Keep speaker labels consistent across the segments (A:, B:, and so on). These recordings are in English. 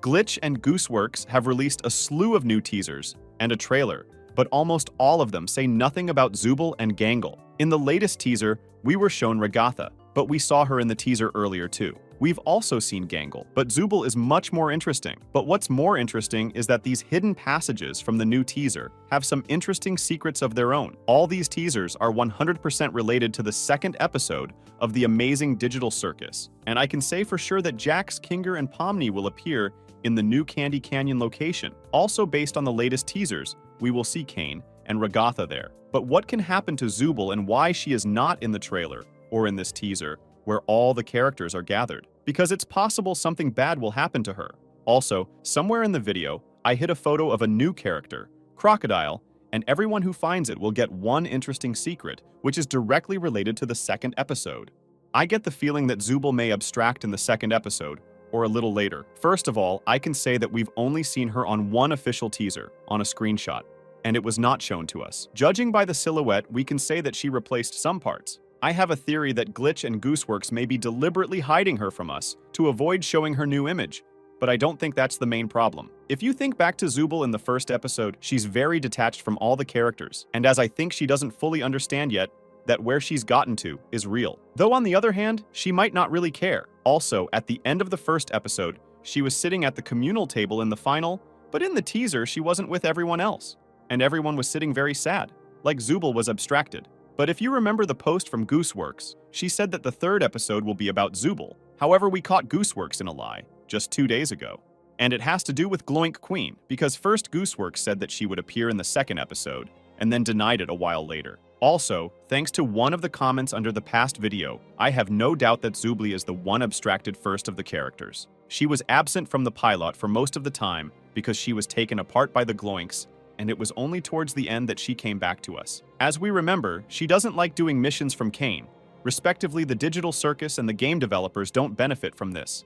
A: Glitch and Gooseworks have released a slew of new teasers and a trailer, but almost all of them say nothing about Zooble and Gangle. In the latest teaser, we were shown Regatha, but we saw her in the teaser earlier too. We've also seen Gangle, but Zubel is much more interesting. But what's more interesting is that these hidden passages from the new teaser have some interesting secrets of their own. All these teasers are 100% related to the second episode of the amazing digital circus. And I can say for sure that Jax, Kinger, and Pomni will appear in the new Candy Canyon location. Also based on the latest teasers, we will see Kane and Regatha there. But what can happen to Zubel and why she is not in the trailer or in this teaser where all the characters are gathered? Because it's possible something bad will happen to her. Also, somewhere in the video, I hid a photo of a new character, Crocodile, and everyone who finds it will get one interesting secret, which is directly related to the second episode. I get the feeling that Zubel may abstract in the second episode, or a little later. First of all, I can say that we've only seen her on one official teaser, on a screenshot, and it was not shown to us. Judging by the silhouette, we can say that she replaced some parts. I have a theory that Glitch and Gooseworks may be deliberately hiding her from us to avoid showing her new image, but I don't think that's the main problem. If you think back to Zubel in the first episode, she's very detached from all the characters, and as I think she doesn't fully understand yet that where she's gotten to is real. Though on the other hand, she might not really care. Also, at the end of the first episode, she was sitting at the communal table in the final, but in the teaser she wasn't with everyone else, and everyone was sitting very sad, like Zubel was abstracted. But if you remember the post from Gooseworks, she said that the third episode will be about Zubel. However, we caught Gooseworks in a lie just 2 days ago. And it has to do with Gloink Queen, because first Gooseworks said that she would appear in the second episode, and then denied it a while later. Also, thanks to one of the comments under the past video, I have no doubt that Zubel is the one abstracted first of the characters. She was absent from the pilot for most of the time because she was taken apart by the Gloinks, and it was only towards the end that she came back to us. As we remember, she doesn't like doing missions from Kane. Respectively, the digital circus and the game developers don't benefit from this.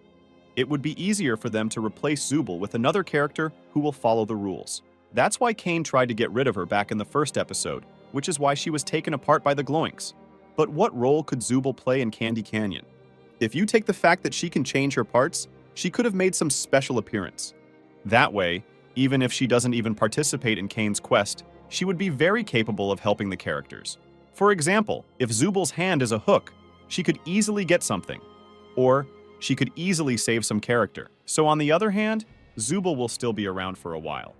A: It would be easier for them to replace Zubel with another character who will follow the rules. That's why Kane tried to get rid of her back in the first episode, which is why she was taken apart by the Gloinks. But what role could Zubel play in Candy Canyon? If you take the fact that she can change her parts, she could have made some special appearance. That way, even if she doesn't even participate in Kane's quest, she would be very capable of helping the characters. For example, if Zubel's hand is a hook, she could easily get something. Or she could easily save some character. So on the other hand, Zubel will still be around for a while.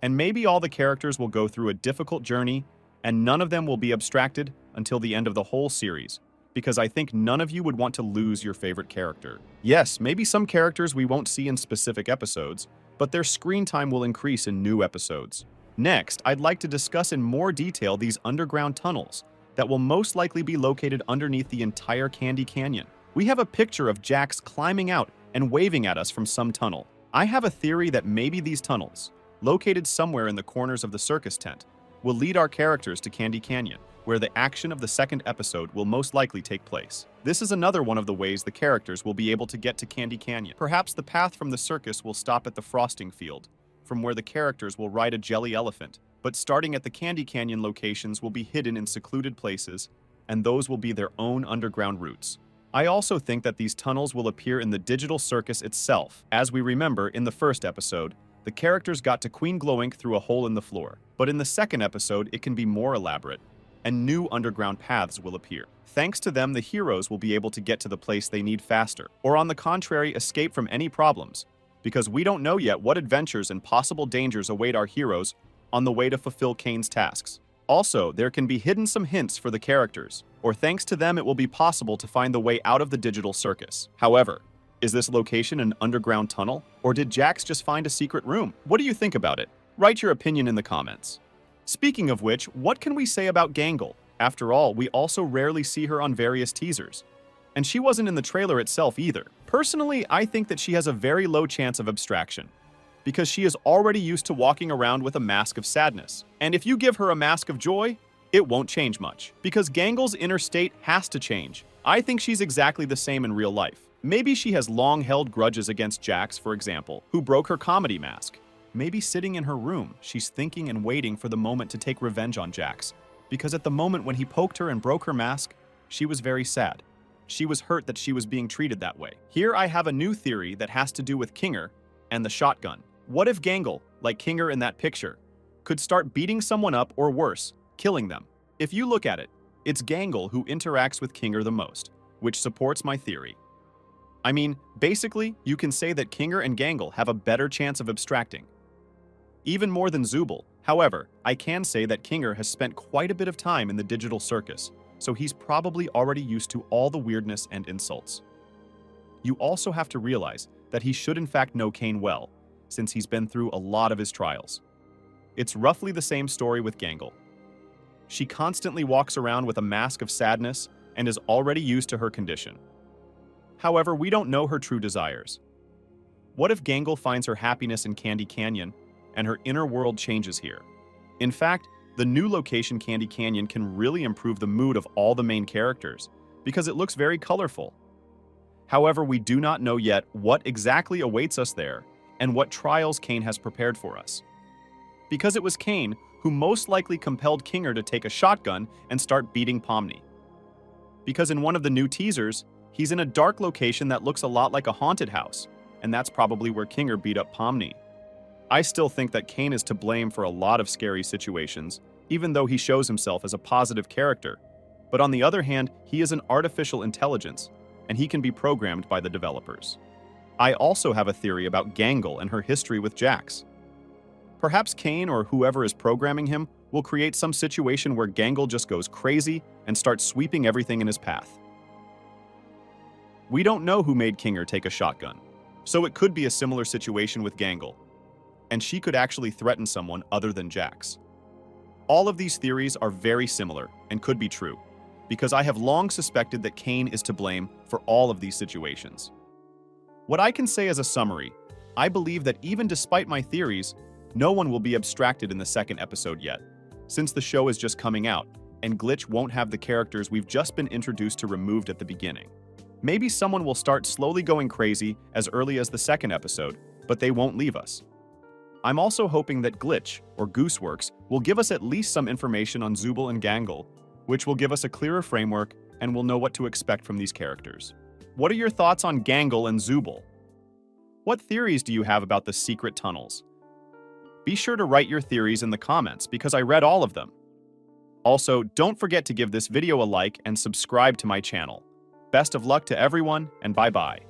A: And maybe all the characters will go through a difficult journey, and none of them will be abstracted until the end of the whole series, because I think none of you would want to lose your favorite character. Yes, maybe some characters we won't see in specific episodes, but their screen time will increase in new episodes. Next, I'd like to discuss in more detail these underground tunnels that will most likely be located underneath the entire Candy Canyon. We have a picture of Jax climbing out and waving at us from some tunnel. I have a theory that maybe these tunnels, located somewhere in the corners of the circus tent, will lead our characters to Candy Canyon, where the action of the second episode will most likely take place. This is another one of the ways the characters will be able to get to Candy Canyon. Perhaps the path from the circus will stop at the frosting field, from where the characters will ride a jelly elephant, but starting at the Candy Canyon locations will be hidden in secluded places, and those will be their own underground routes. I also think that these tunnels will appear in the digital circus itself. As we remember, in the first episode, the characters got to Queen Gloink through a hole in the floor. But in the second episode, it can be more elaborate, and new underground paths will appear. Thanks to them, the heroes will be able to get to the place they need faster, or on the contrary, escape from any problems, because we don't know yet what adventures and possible dangers await our heroes on the way to fulfill Kane's tasks. Also, there can be hidden some hints for the characters, or thanks to them it will be possible to find the way out of the digital circus. However, is this location an underground tunnel, or did Jax just find a secret room? What do you think about it? Write your opinion in the comments. Speaking of which, what can we say about Gangle? After all, we also rarely see her on various teasers. And she wasn't in the trailer itself either. Personally, I think that she has a very low chance of abstraction, because she is already used to walking around with a mask of sadness. And if you give her a mask of joy, it won't change much, because Gangle's inner state has to change. I think she's exactly the same in real life. Maybe she has long-held grudges against Jax, for example, who broke her comedy mask. Maybe sitting in her room, she's thinking and waiting for the moment to take revenge on Jax, because at the moment when he poked her and broke her mask, she was very sad. She was hurt that she was being treated that way. Here I have a new theory that has to do with Kinger and the shotgun. What if Gangle, like Kinger in that picture, could start beating someone up or worse, killing them? If you look at it, it's Gangle who interacts with Kinger the most, which supports my theory. I mean, basically, you can say that Kinger and Gangle have a better chance of abstracting. Even more than Zubel. However, I can say that Kinger has spent quite a bit of time in the digital circus, so he's probably already used to all the weirdness and insults. You also have to realize that he should in fact know Kane well, since he's been through a lot of his trials. It's roughly the same story with Gangle. She constantly walks around with a mask of sadness and is already used to her condition. However, we don't know her true desires. What if Gangle finds her happiness in Candy Canyon and her inner world changes here? In fact, the new location Candy Canyon can really improve the mood of all the main characters because it looks very colorful. However, we do not know yet what exactly awaits us there and what trials Kane has prepared for us. Because it was Kane who most likely compelled Kinger to take a shotgun and start beating Pomni. Because in one of the new teasers, he's in a dark location that looks a lot like a haunted house, and that's probably where Kinger beat up Pomni. I still think that Kane is to blame for a lot of scary situations, even though he shows himself as a positive character. But on the other hand, he is an artificial intelligence, and he can be programmed by the developers. I also have a theory about Gangle and her history with Jax. Perhaps Kane or whoever is programming him will create some situation where Gangle just goes crazy and starts sweeping everything in his path. We don't know who made Kinger take a shotgun, so it could be a similar situation with Gangle, and she could actually threaten someone other than Jax. All of these theories are very similar and could be true, because I have long suspected that Kane is to blame for all of these situations. What I can say as a summary, I believe that even despite my theories, no one will be abstracted in the second episode yet, since the show is just coming out, and Glitch won't have the characters we've just been introduced to removed at the beginning. Maybe someone will start slowly going crazy as early as the second episode, but they won't leave us. I'm also hoping that Glitch, or Gooseworks, will give us at least some information on Zooble and Gangle, which will give us a clearer framework and we'll know what to expect from these characters. What are your thoughts on Gangle and Zubel? What theories do you have about the secret tunnels? Be sure to write your theories in the comments because I read all of them. Also, don't forget to give this video a like and subscribe to my channel. Best of luck to everyone, and bye-bye.